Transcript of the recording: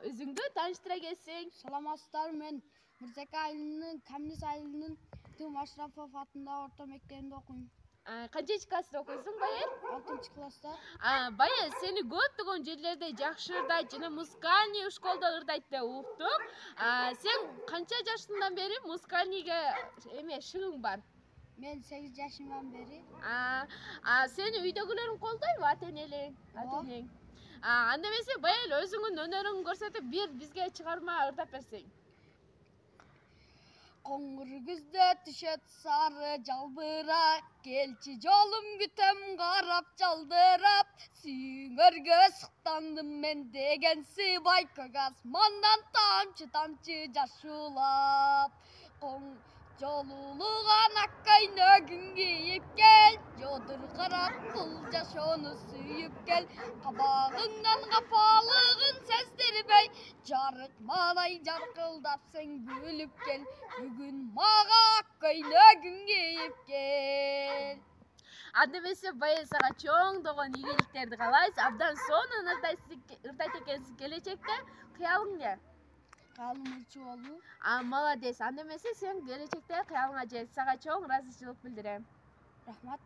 Өзүңдү тааныштыра кетсең. Саламатсыздар, мен Мырзака айылынын Камнис айылынын Тым Ашрафов атындагы орто мектебинде окуйм. Канчинчи классты окуйсуң, Байел? 6-класста. Байел, сени көптөгөн жерлерде жакшы ырдайт жана музыкальный школдо ырдайт деп уктум. Сен канча жашыңдан бери музыкальныйга шыгың бар? Мен 8 жашымдан бери. Сени үйдөгүлөрүң колдойбу, ата-энелериң? Ата-энең. Анда эмесе Байел өзүңүн өнөрүңдү көрсөтүп бир бизге чыгарма ырдап берсең. Коңгур күздө түшөт сары жалбырак, келчи жолум күтөм карап жалдырап. Сүйүңөргө сыктандым мен дегенси бай, көк асмандан тамчы тамчы жаш улап. Жолулуган ак көйнөгүң кийип кел, жодуркарап кыл жашоону сүйүп кел. Кабагыңдан капалыгын сездирбей, жарык мадай жаркылдап сен күлүп кел. Бүгүн мага ак көйнөгүң кийип кел. Анда эмесе Байел сага чоңдогон ийгиликтерди каалайбыз. Абдан сонун ырдайт экенсиң келечекте. Кыялың эмне? Каалым ырчы болуу. Молодец. Анда эмесе сен келечекте кыялыңа жет. Сага чоң ыраазычылык билдирем. Рахмат.